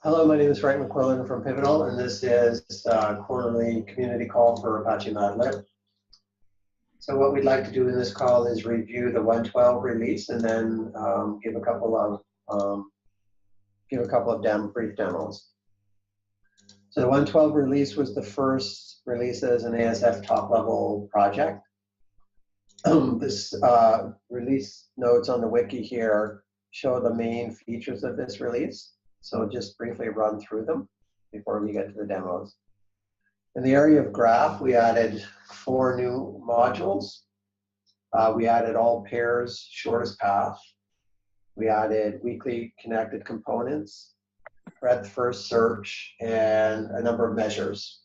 Hello, my name is Frank McQuillan from Pivotal, and this is a quarterly community call for Apache MADlib. So what we'd like to do in this call is review the 112 release and then give a couple of brief demos. So the 112 release was the first release as an ASF top-level project. This release notes on the wiki here show the main features of this release. So just briefly run through them before we get to the demos. In the area of graph, we added 4 new modules. We added all pairs, shortest path. We added weakly connected components, breadth first search, and a number of measures.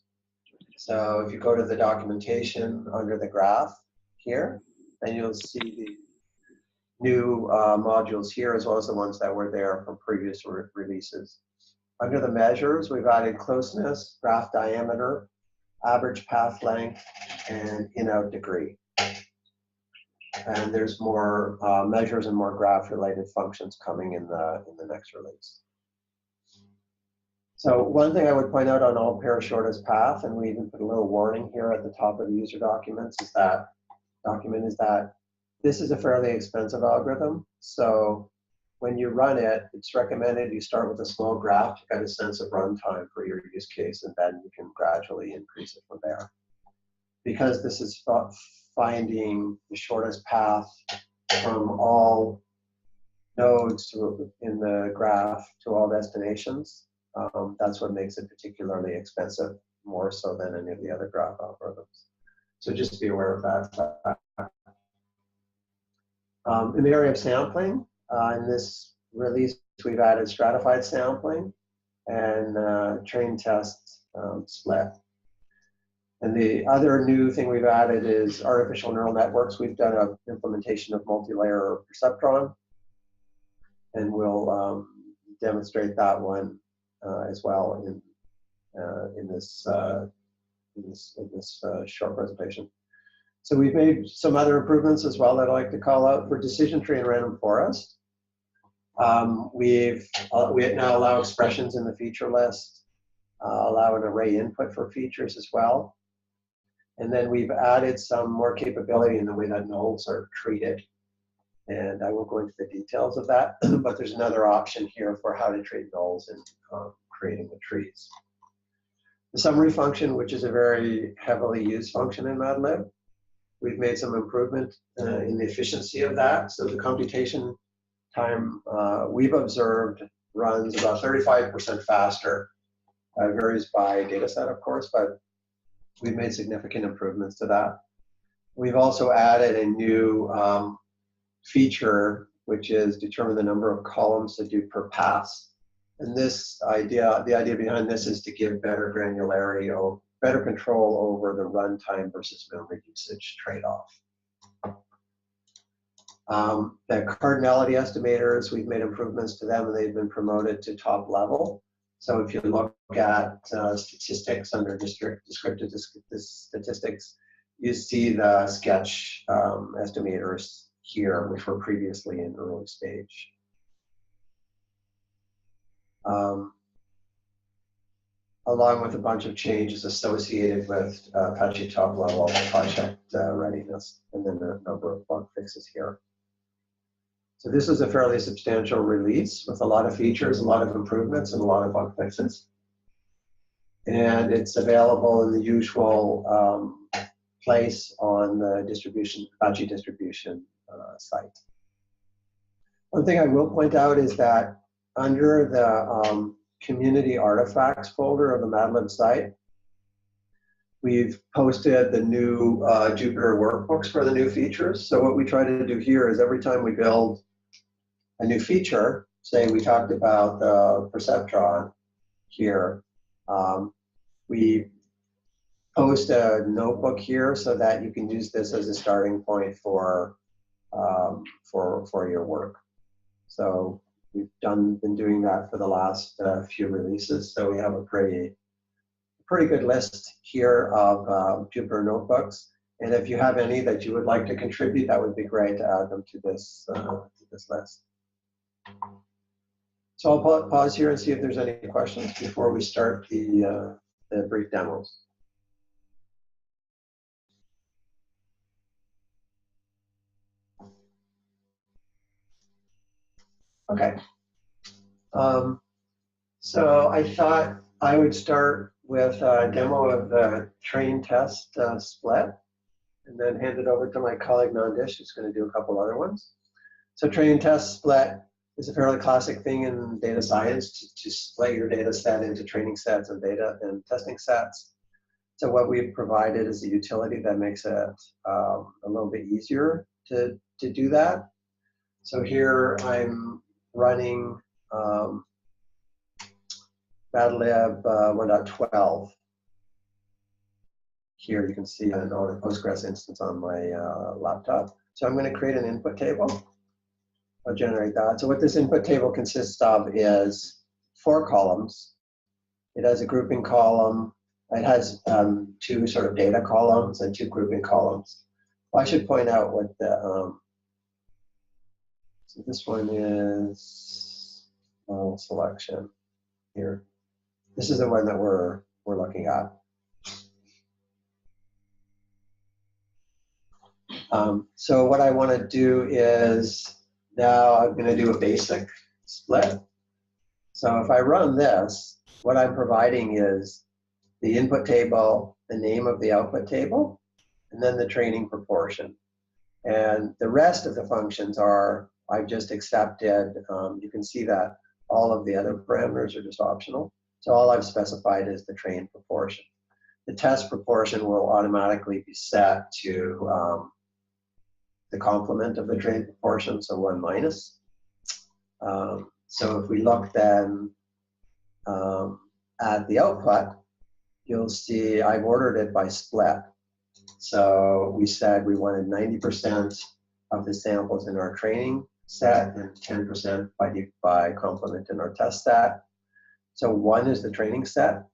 So if you go to the documentation under the graph here, then you'll see the new modules here, as well as the ones that were there from previous releases. Under the measures, we've added closeness, graph diameter, average path length, and in-out degree. And there's more measures and more graph-related functions coming in the next release. So one thing I would point out on all pair shortest path, and we even put a little warning here at the top of the user documents, is that this is a fairly expensive algorithm, so when you run it, it's recommended you start with a small graph to get a sense of runtime for your use case, and then you can gradually increase it from there. Because this is finding the shortest path from all nodes in the graph to all destinations, that's what makes it particularly expensive, more so than any of the other graph algorithms. So just be aware of that. In the area of sampling, in this release, we've added stratified sampling and train test split. And the other new thing we've added is artificial neural networks. We've done an implementation of multi-layer perceptron, and we'll demonstrate that one as well in this short presentation. So we've made some other improvements as well that I'd like to call out for decision tree and random forest. We now allow expressions in the feature list, allow an array input for features as well. And then we've added some more capability in the way that nulls are treated. And I won't go into the details of that, but there's another option here for how to treat nulls in creating the trees. The summary function, which is a very heavily used function in MADlib, we've made some improvement in the efficiency of that. So the computation time we've observed runs about 35% faster. It varies by data set, of course, but we've made significant improvements to that. We've also added a new feature, which is determine the number of columns to do per pass. And the idea behind this is to give better granularity or better control over the runtime versus memory usage trade-off. The cardinality estimators, we've made improvements to them, and they've been promoted to top level. So if you look at statistics under descriptive statistics, you see the sketch estimators here, which were previously in early stage. Along with a bunch of changes associated with Apache top-level project readiness, and then a number of bug fixes here. So this is a fairly substantial release with a lot of features, a lot of improvements, and a lot of bug fixes. And it's available in the usual place on the Apache distribution site. One thing I will point out is that under the community artifacts folder of the MADlib site, we've posted the new Jupyter workbooks for the new features. So what we try to do here is every time we build a new feature, say we talked about the perceptron here, we post a notebook here so that you can use this as a starting point for your work. So we've been doing that for the last few releases. So we have a pretty good list here of Jupyter notebooks. And if you have any that you would like to contribute, that would be great to add them to this list. So I'll pause here and see if there's any questions before we start the brief demos. Okay. So I thought I would start with a demo of the train test split, and then hand it over to my colleague Nandish, who's going to do a couple other ones. So train test split is a fairly classic thing in data science to split your data set into training sets and data and testing sets. So what we've provided is a utility that makes it a little bit easier to do that. So here I'm running MADlib 1.12. Here you can see an on a Postgres instance on my laptop. So I'm going to create an input table. I'll generate that. So what this input table consists of is 4 columns. It has a grouping column. It has 2 sort of data columns and 2 grouping columns. Well, I should point out what the, so this one is selection here. This is the one that we're looking at. So what I want to do is now I'm going to do a basic split. So if I run this, what I'm providing is the input table, the name of the output table, and then the training proportion. And the rest of the functions are, I've just accepted, you can see that all of the other parameters are just optional. So all I've specified is the train proportion. The test proportion will automatically be set to the complement of the train proportion, so 1 minus. So if we look then at the output, you'll see I've ordered it by split. So we said we wanted 90% of the samples in our training set and 10% by complement in our test set. So 1 is the training set.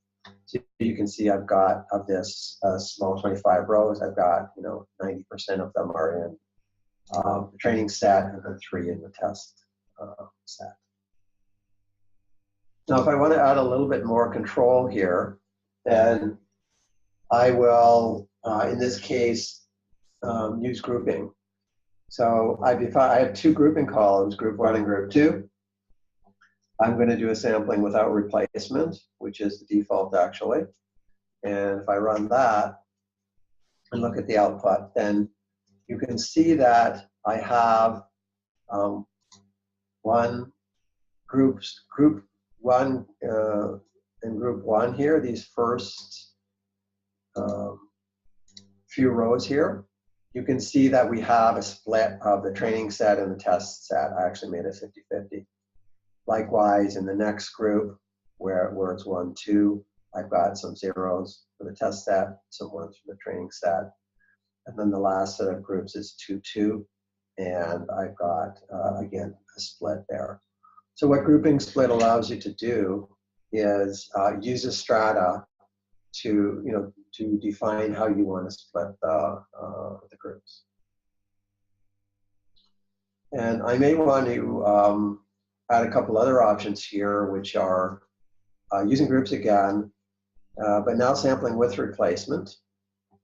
So you can see I've got of this small 25 rows, I've got 90% of them are in the training set and then 3 in the test set. Now, if I want to add a little bit more control here, then I will, in this case, use grouping. So I have 2 grouping columns, group 1 and group 2. I'm going to do a sampling without replacement, which is the default actually. And if I run that and look at the output, then you can see that I have group 1 and group 1 here, these first few rows here. You can see that we have a split of the training set and the test set. I actually made it 50-50. Likewise, in the next group, where it's 1, 2, I've got some zeros for the test set, some 1s for the training set. And then the last set of groups is 2, 2. And I've got, again, a split there. So what grouping split allows you to do is use a strata to define how you want to split the groups. And I may want to add a couple other options here, which are using groups again, but now sampling with replacement,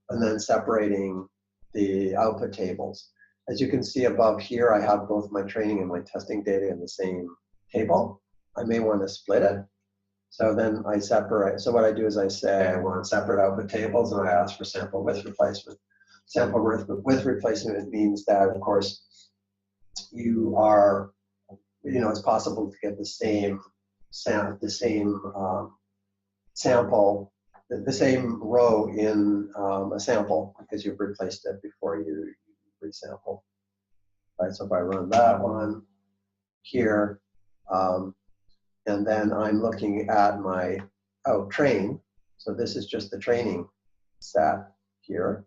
and then separating the output tables. As you can see above here, I have both my training and my testing data in the same table. I may want to split it. So then I separate. So what I do is I say I want separate output tables, and I ask for sample with replacement. Sample with replacement, it means that, of course, you are, it's possible to get the same sample, the same row in a sample because you've replaced it before you resample. Right, so if I run that one here, and then I'm looking at my train. So this is just the training set here.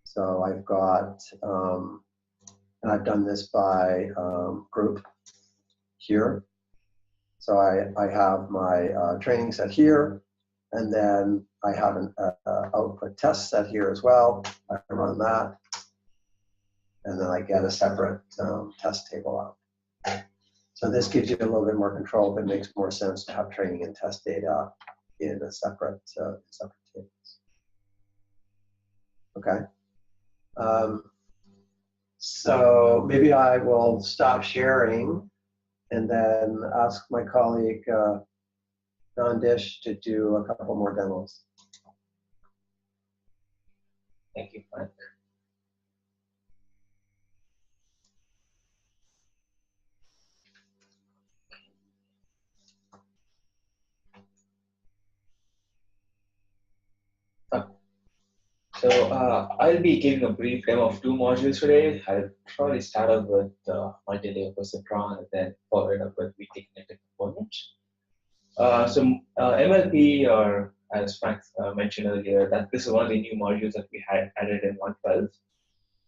So I've got, and I've done this by group here. So I have my training set here, and then I have an output test set here as well. I run that, and then I get a separate test table out. So this gives you a little bit more control, but it makes more sense to have training and test data in a separate tables. Okay. So maybe I will stop sharing and then ask my colleague Nandish to do a couple more demos. Thank you, Frank. So I'll be giving a brief demo of two modules today. I'll probably start off with multi-layer perceptron and then follow it up with weakly connected components. MLP, or as Frank mentioned earlier, that this is one of the new modules that we had added in 1.12.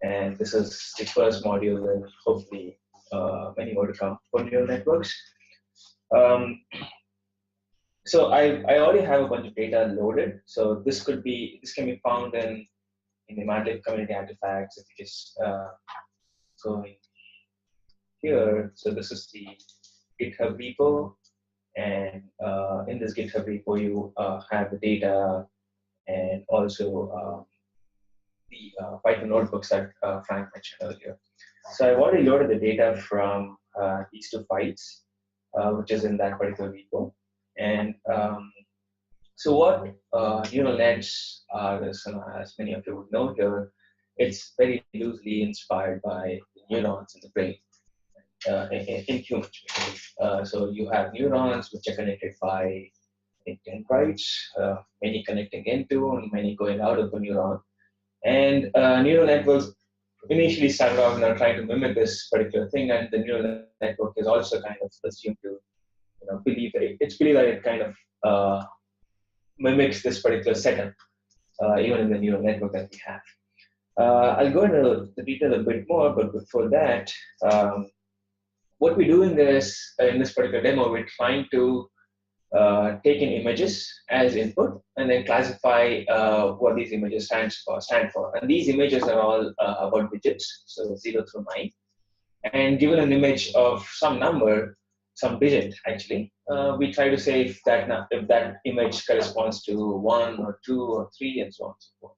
And this is the first module, and hopefully many more to come for neural networks. So I already have a bunch of data loaded. So this can be found in the MADlib community artifacts. If you just go in here, so this is the GitHub repo, and in this GitHub repo you have the data and also the Python notebooks that Frank mentioned earlier. So I've already loaded the data from these two files, which is in that particular repo. And so what neural nets are, as many of you would know here, it's very loosely inspired by the neurons in the brain in humans. So you have neurons which are connected by dendrites, many connecting into and many going out of the neuron. And neural networks initially started off trying to mimic this particular thing, and the neural network is also kind of assumed to believe that it's believed that it kind of mimics this particular setup, even in the neural network that we have. I'll go into the detail a bit more, but before that, what we're doing is, in this particular demo, we're trying to take in images as input and then classify what these images stand for. And these images are all about digits, so 0 through 9. And given an image of some number, some digit actually, we try to say if that image corresponds to 1 or 2 or 3 and so on and so forth.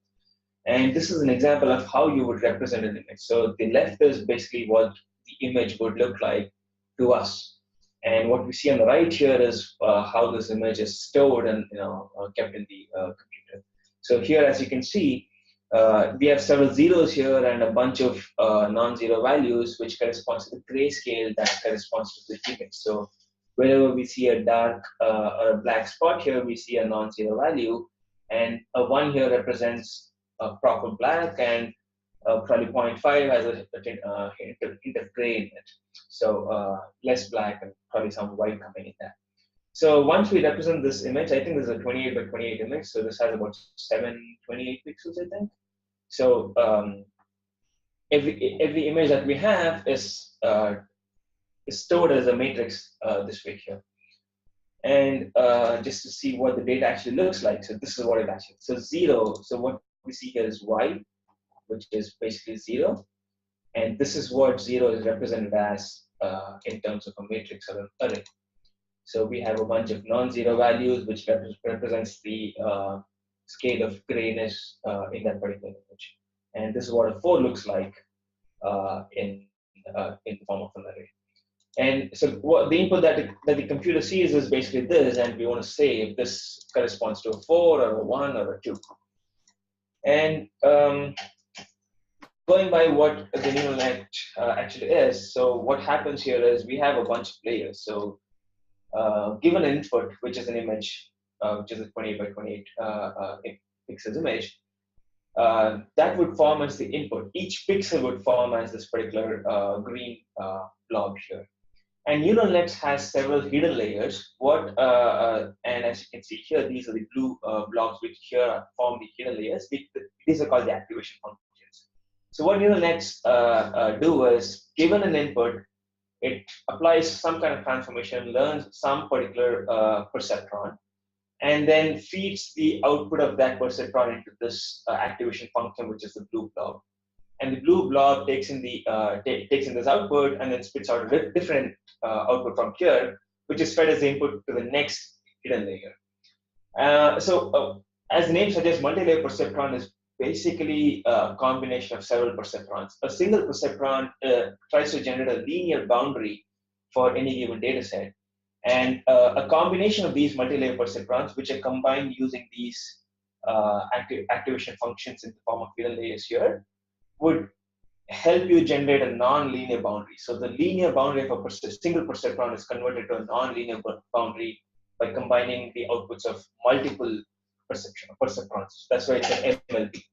And this is an example of how you would represent an image. So the left is basically what the image would look like to us. And what we see on the right here is how this image is stored and kept in the computer. So here, as you can see, we have several zeros here and a bunch of non-zero values, which corresponds to the grayscale that corresponds to the image. So wherever we see a dark or a black spot here, we see a non-zero value, and a 1 here represents a proper black, and probably 0.5 has a hint of gray in it. So less black and probably some white coming in there. So once we represent this image, I think this is a 28 by 28 image. So this has about 728 pixels, I think. So every image that we have is stored as a matrix this way here. And just to see what the data actually looks like. So this is what it actually. So 0. So what we see here is y, which is basically 0. And this is what 0 is represented as in terms of a matrix or an array. So we have a bunch of non-zero values, which represents the scale of grayness in that particular image. And this is what a 4 looks like in the form of an array. And so what the input that the computer sees is basically this, and we want to say if this corresponds to a 4 or a 1 or a 2. And going by what the neural net actually is, so what happens here is we have a bunch of layers. So given an input, which is an image, which is a 28 by 28 pixels image, that would form as the input. Each pixel would form as this particular green blob here. And neural nets has several hidden layers. And as you can see here, these are the blue blobs which here form the hidden layers. These are called the activation functions. So what neural nets do is, given an input, it applies some kind of transformation, learns some particular perceptron, and then feeds the output of that perceptron into this activation function, which is the blue blob. and the blue blob takes in this output and then spits out a different output from here, which is fed as the input to the next hidden layer. As the name suggests, multi-layer perceptron is basically a combination of several perceptrons. A single perceptron tries to generate a linear boundary for any given data set. And a combination of these multi-layer perceptrons, which are combined using these activation functions in the form of hidden layers here, would help you generate a non-linear boundary. So the linear boundary of a single perceptron is converted to a non-linear boundary by combining the outputs of multiple perceptrons. That's why it's an MLP.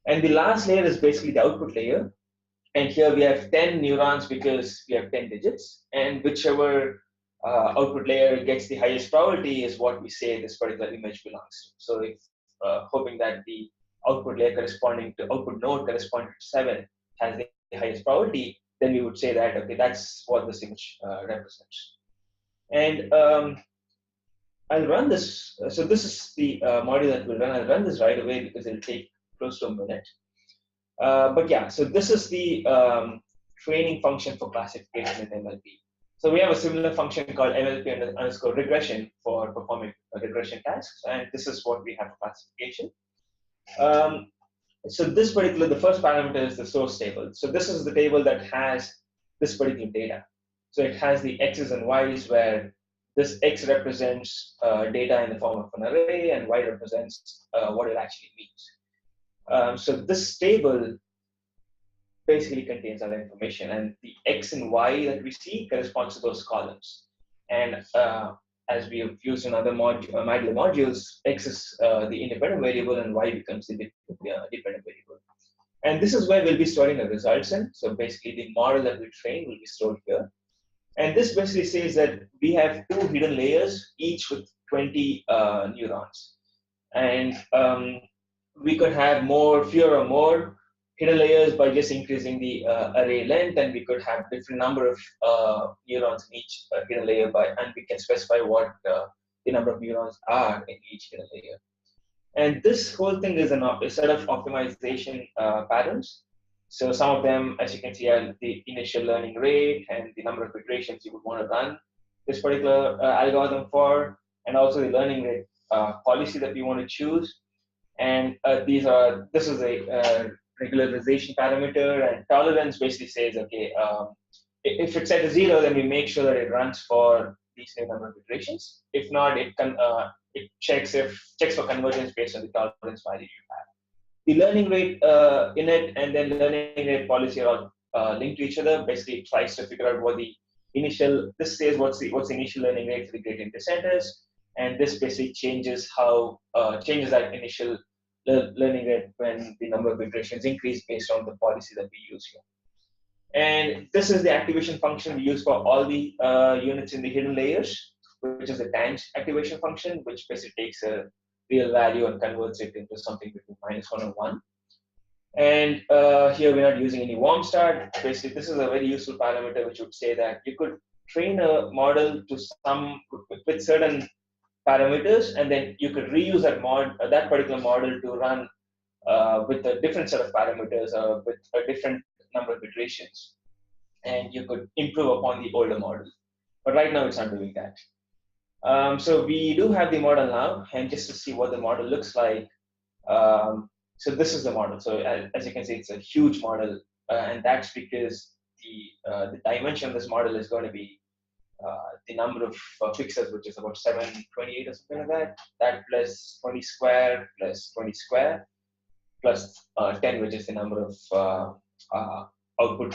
And the last layer is basically the output layer. And here we have 10 neurons because we have 10 digits. And whichever output layer gets the highest probability is what we say this particular image belongs to. So if hoping that the output layer corresponding to output node corresponding to 7 has the highest probability, then we would say that, okay, that's what this image represents. And I'll run this. So this is the module that we'll run. I'll run this right away because it'll take close to a minute. But yeah, so this is the training function for classification in MLP. So we have a similar function called MLP underscore regression for performing regression tasks. And this is what we have for classification. So this particular, the first parameter is the source table. So this is the table that has this particular data. So it has the X's and Y's where this X represents data in the form of an array and Y represents what it actually means. So this table basically contains other information, and the X and Y that we see corresponds to those columns. And as we have used in other MADlib modules, X is the independent variable and Y becomes the dependent variable. And this is where we'll be storing the results in. So basically the model that we train will be stored here. And this basically says that we have 2 hidden layers, each with 20 neurons. And we could have fewer or more hidden layers by just increasing the array length, and we could have different number of neurons in each hidden layer and we can specify what the number of neurons are in each hidden layer. And this whole thing is a set of optimization patterns. So some of them, as you can see, are the initial learning rate and the number of iterations you would want to run this particular algorithm for, and also the learning rate policy that we want to choose. And this is a regularization parameter, and tolerance basically says, okay, if it's set to 0, then we make sure that it runs for these number of iterations. If not, it checks for convergence based on the tolerance value you have. The learning rate init and then learning rate policy are all linked to each other. Basically, it tries to figure out what the initial. This says what's the initial learning rate for the gradient descent is, and this basically changes that initial learning rate when the number of iterations increase based on the policy that we use here. And this is the activation function we use for all the units in the hidden layers, which is the tanh activation function, which basically takes a real value and converts it into something between -1 and 1. And here we're not using any warm start. Basically, this is a very useful parameter which would say that you could train a model to with certain parameters, and then you could reuse that particular model to run with a different set of parameters with a different number of iterations, and you could improve upon the older model. But right now, it's not doing that. So we do have the model now, and just to see what the model looks like. So this is the model. So as you can see, it's a huge model, and that's because the dimension of this model is going to be the number of pixels, which is about 728 or something like that. That plus 20 square plus 20 square plus 10, which is the number of output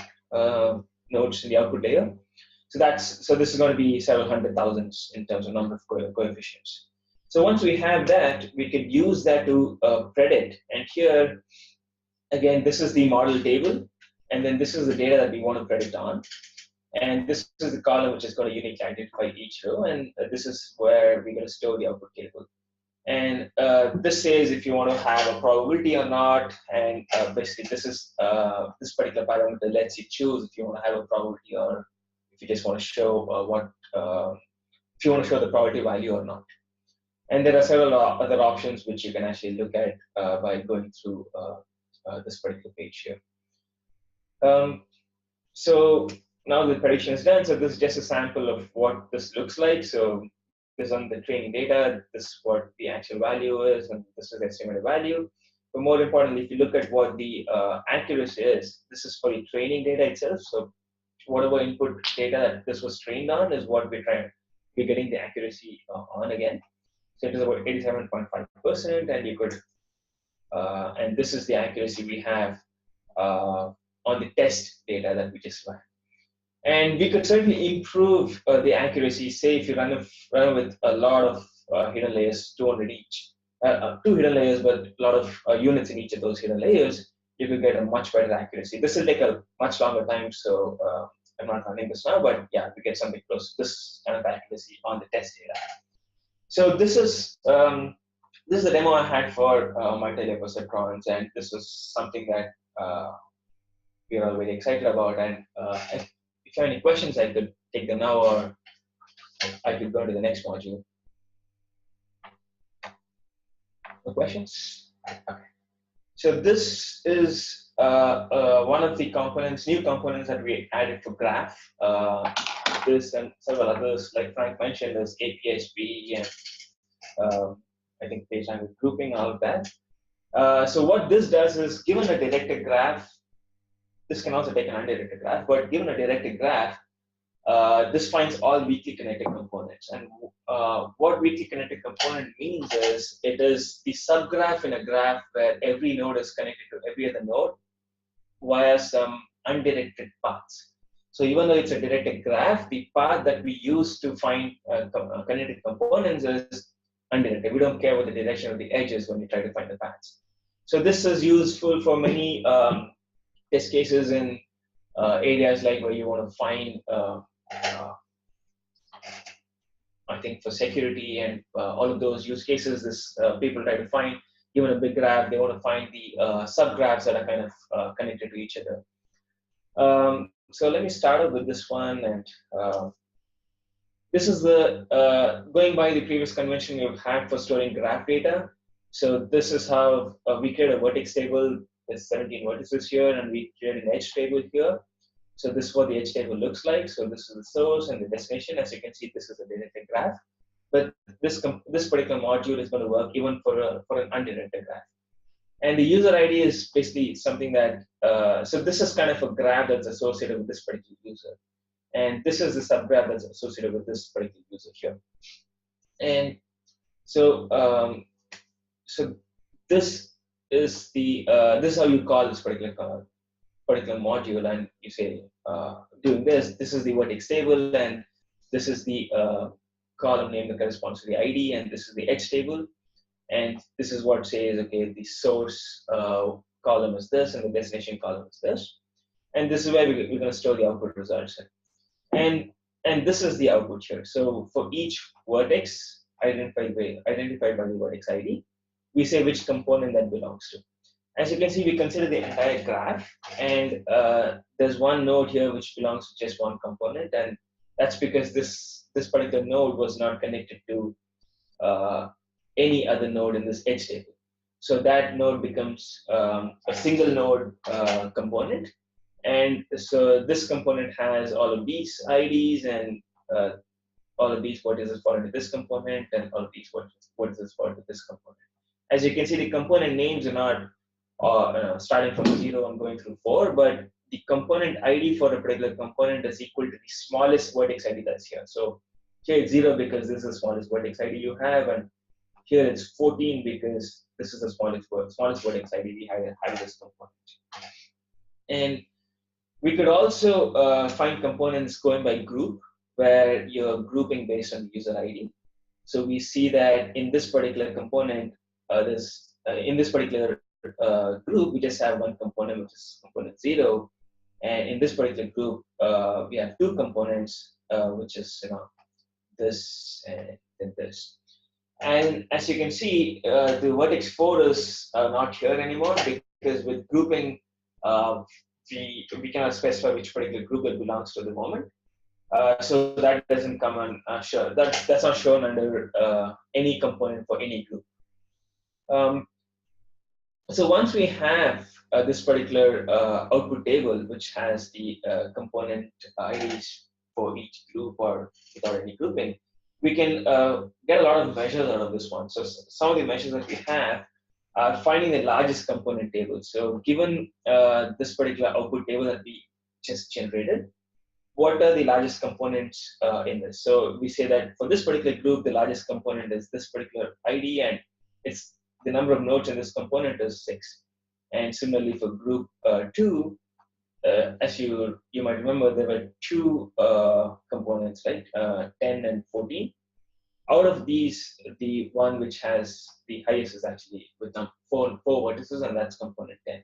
nodes in the output layer. So this is going to be several hundred thousands in terms of number of coefficients. So once we have that, we could use that to predict. And here, again, this is the model table, and then this is the data that we want to predict on. And this is the column which is going to uniquely identify each row, and this is where we're going to store the output table. And this says if you want to have a probability or not, and basically this particular parameter lets you choose if you want to have a probability or if you just want to show if you want to show the probability value or not. And there are several other options which you can actually look at by going through this particular page here. So now the prediction is done. So this is just a sample of what this looks like. So this is on the training data. This is what the actual value is, and this is the estimated value. But more importantly, if you look at what the accuracy is, this is for the training data itself. So whatever input data that this was trained on is what we're getting the accuracy on again. So it is about 87.5%, and you could, and this is the accuracy we have on the test data that we just ran. And we could certainly improve the accuracy. Say if you run with a lot of hidden layers, 200 each, 2 hidden layers, but a lot of units in each of those hidden layers, you could get a much better accuracy. This will take a much longer time, so I'm not running this now, but yeah, we get something close to this kind of accuracy on the test data. So this is the demo I had for multi-layer perceptrons, and this was something that we are all very excited about. And if you have any questions, I could take them now, or I could go to the next module. No questions? Okay. So this is one of the components, new components that we added for Graph. This and several others, like Frank mentioned, is APSP and I think page language grouping, all of that. So what this does is, given a directed graph, this can also take an undirected graph, but given a directed graph, this finds all weakly connected components. And what weakly connected component means is, it is the subgraph in a graph where every node is connected to every other node via some undirected paths. So even though it's a directed graph, the path that we use to find connected components is undirected. We don't care what the direction of the edges when we try to find the paths. So this is useful for many test cases in areas like where you want to find, I think for security and all of those use cases, this people try to find, given a big graph, they want to find the subgraphs that are kind of connected to each other. So let me start off with this one, and this is the going by the previous convention we've had for storing graph data. So this is how we create a vertex table. There's 17 vertices here, and we create an edge table here. So this is what the edge table looks like. So this is the source and the destination. As you can see, this is a directed graph. But this particular module is going to work even for an undirected graph. And the user ID is basically something that, so this is kind of a graph that's associated with this particular user. And this is the subgraph that's associated with this particular user here. And so, so this is the, this is how you call this particular module, and you say, doing this is the vertex table, and this is the column name that corresponds to the ID, and this is the edge table. And this is what says, okay, the source column is this, and the destination column is this. And this is where we're going to store the output results in. And this is the output here. So for each vertex identified by the vertex ID, we say which component that belongs to. As you can see, we consider the entire graph, and there's one node here which belongs to just one component, and that's because this particular node was not connected to any other node in this edge table. So that node becomes a single node component, and so this component has all of these IDs, and all of these vertices fall into this component, and all of these vertices fall into this component. As you can see, the component names are not starting from 0 and going through 4, but the component ID for a particular component is equal to the smallest vertex ID that's here. So here it's 0 because this is the smallest vertex ID you have, and here it's 14 because this is the smallest vertex ID we have this component. And we could also find components going by group, where you're grouping based on user ID. So we see that in this particular component, in this particular group, we just have one component, which is component 0. And in this particular group, we have two components, which is this and then this. And as you can see, the vertex 4 is not here anymore, because with grouping, we cannot specify which particular group it belongs to at the moment. So that doesn't come on, that's not shown under any component for any group. So once we have this particular output table, which has the component IDs for each group or without any grouping, we can get a lot of measures out of this one. So some of the measures that we have are finding the largest component table. So given this particular output table that we just generated, what are the largest components in this? So we say that for this particular group, the largest component is this particular ID, and it's the number of nodes in this component is 6. And similarly for group 2, as you might remember, there were 2 components, right? 10 and 14. Out of these, the one which has the highest is actually with 4 vertices, and that's component 10.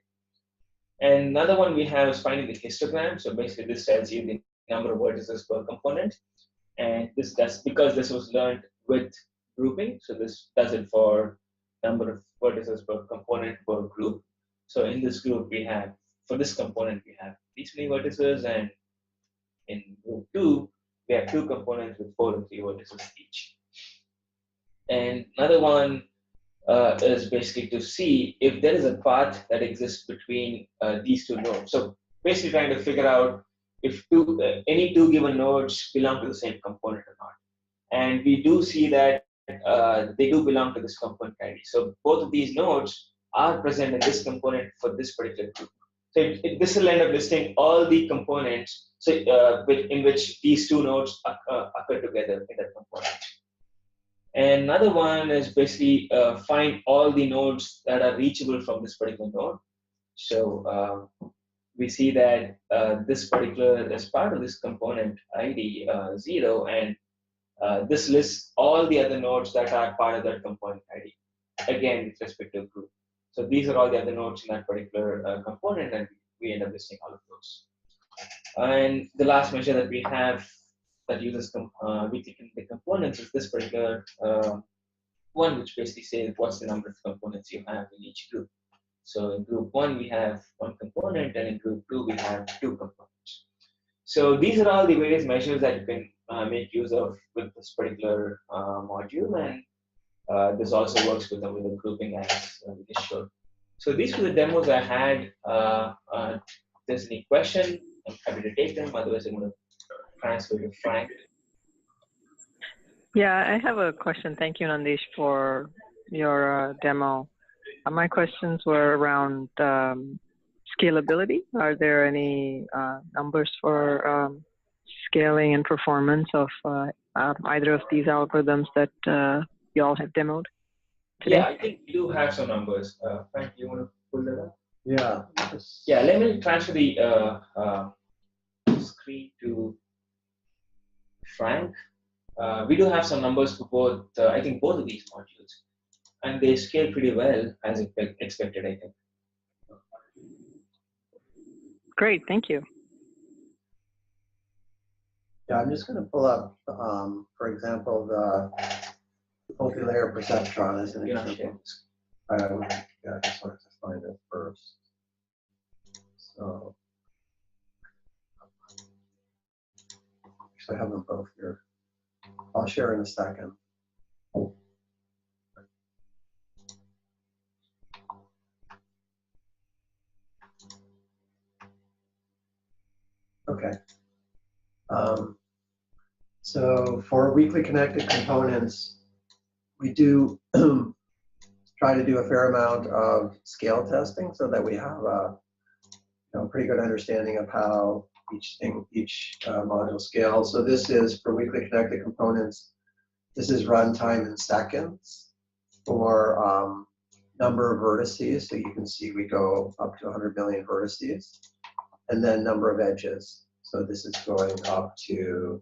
And another one we have is finding the histogram. So basically, this tells you the number of vertices per component, and that's because this was learned with grouping. So this does it for number of vertices per component per group. So in this group, we have, for this component, we have these many vertices, and in group 2, we have 2 components with 4 and 3 vertices each. And another one is basically to see if there is a path that exists between these 2 nodes. So basically trying to figure out if any 2 given nodes belong to the same component or not. And we do see that they do belong to this component ID. So both of these nodes are present in this component for this particular group. So this will end up listing all the components in which these 2 nodes occur together in that component. And another one is basically find all the nodes that are reachable from this particular node. So we see that this particular is part of this component ID 0, and this lists all the other nodes that are part of that component ID, again with respect to group. So these are all the other nodes in that particular component, and we end up listing all of those. And the last measure that we have that uses the components is this particular one, which basically says what's the number of components you have in each group. So in group 1, we have 1 component, and in group 2, we have 2 components. So these are all the various measures that you can make use of with this particular module, and this also works with the grouping as we just showed. So these were the demos I had. If there's any question, I'm happy to take them. Otherwise, I'm going to transfer to Frank. Yeah, I have a question. Thank you, Nandesh, for your demo. My questions were around scalability. Are there any numbers for scaling and performance of either of these algorithms that you all have demoed today? Yeah, I think we do have some numbers. Frank, you want to pull that up? Yeah. Yeah, let me transfer the screen to Frank. We do have some numbers for both, I think both of these modules, and they scale pretty well as expected, I think. Great, thank you. Yeah, I'm just going to pull up, for example, the multi-layer perceptron as an example. Yeah, I just wanted to find it first. So, actually, I have them both here. I'll share in a second. Okay. So for weakly connected components, we do try to do a fair amount of scale testing so that we have a pretty good understanding of how each module scales. So this is for weakly connected components. This is runtime in seconds for number of vertices. So you can see we go up to 100 million vertices, and then number of edges. So this is going up to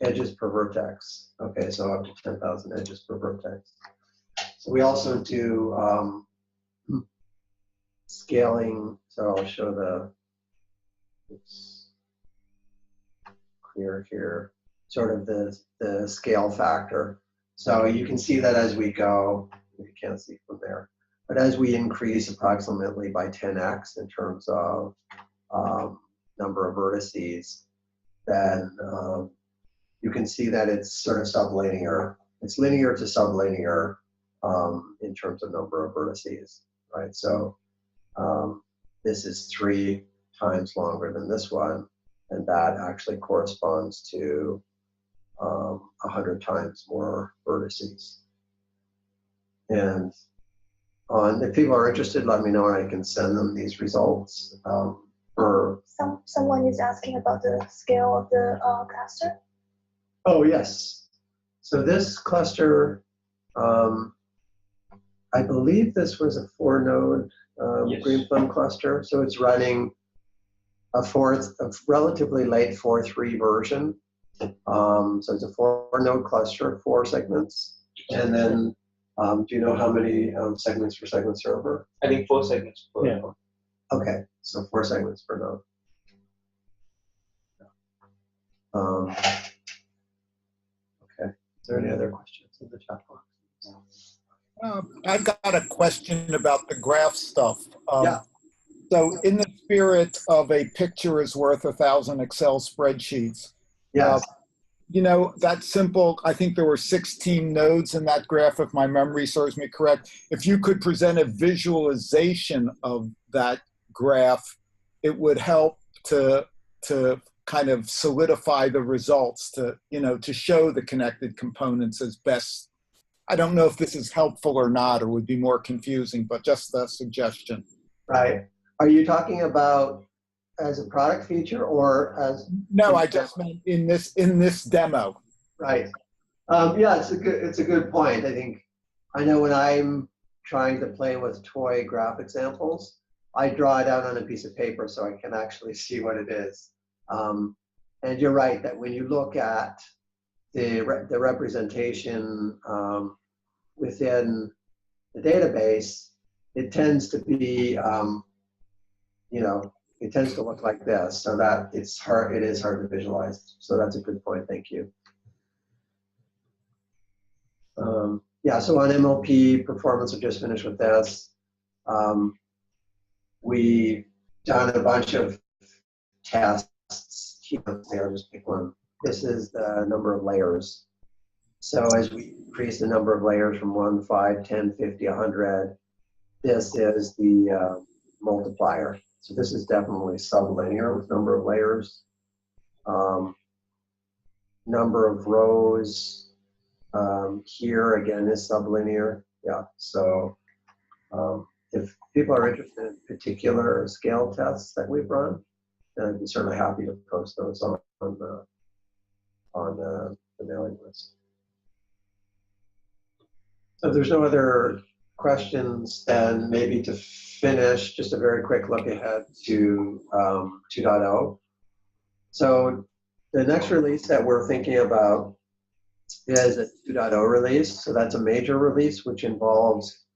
edges per vertex. Okay, so up to 10,000 edges per vertex. So we also do scaling. So I'll show it's clear here, sort of the scale factor. So you can see that as we go, you can't see from there, but as we increase approximately by 10x in terms of number of vertices, then you can see that it's sort of sublinear. It's linear to sublinear in terms of number of vertices, right? So this is 3 times longer than this one, and that actually corresponds to 100 times more vertices. And if people are interested, let me know and I can send them these results. Someone is asking about the scale of the cluster. Oh, yes. So this cluster, I believe this was a 4-node Yes. Greenplum cluster. So it's running a relatively late 4.3 version. So it's a 4-node cluster, 4 segments. And then, do you know how many segments per segment server? I think 4 segments per node. Okay, so 4 segments per node. Okay, is there any other questions in the chat box? I've got a question about the graph stuff. Yeah. So in the spirit of a picture is worth 1,000 Excel spreadsheets, Yes. you know, that simple, I think there were 16 nodes in that graph, if my memory serves me correct. If you could present a visualization of that graph, it would help to kind of solidify the results, to, you know, to show the connected components as best. I don't know if this is helpful or not, or would be more confusing, but just a suggestion. Right. Are you talking about as a product feature or as? No, I just meant in this demo. Right. Yeah, it's a good point. I know when I'm trying to play with toy graph examples, I draw it out on a piece of paper so I can actually see what it is. And you're right that when you look at the representation within the database, it tends to be, you know, it tends to look like this, so that it is hard to visualize. So that's a good point, thank you. Yeah, so on MLP performance, I've just finished with this. We've done a bunch of tests here. I'll just pick one. This is the number of layers. So as we increase the number of layers from 1, 5, 10, 50, 100, this is the multiplier. So this is definitely sublinear with number of layers. Number of rows here again is sublinear. Yeah, so if people are interested in particular scale tests that we've run, then I'd be certainly happy to post those on the mailing list. So if there's no other questions, then maybe to finish, just a very quick look ahead to 2.0. So the next release that we're thinking about is a 2.0 release. So that's a major release, which involves,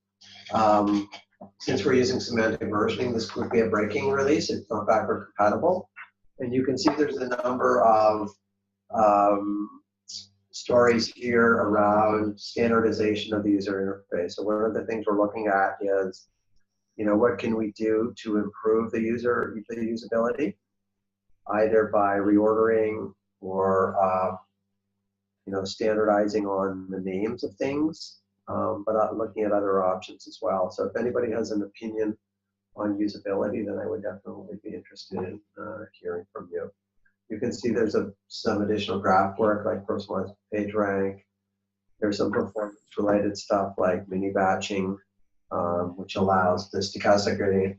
since we're using semantic versioning, this could be a breaking release. It's not backward compatible. And you can see there's a number of stories here around standardization of the user interface. So one of the things we're looking at is, you know, what can we do to improve the usability, either by reordering or you know, standardizing on the names of things, but looking at other options as well. So if anybody has an opinion on usability, then I would definitely be interested in hearing from you. You can see there's some additional graph work like personalized page rank. There's some performance related stuff like mini batching, which allows the stochastic gradient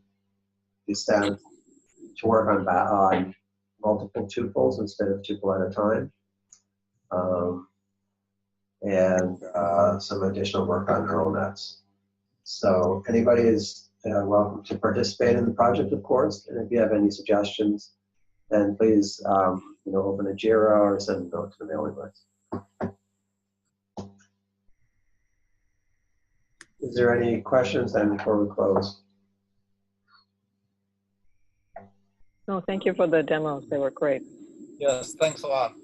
descent to work on multiple tuples instead of tuple at a time. And some additional work on neural nets. So anybody is welcome to participate in the project, of course. And if you have any suggestions, then please you know, open a JIRA or send a note to the mailing list. Is there any questions then before we close? No, thank you for the demos. They were great. Yes, thanks a lot.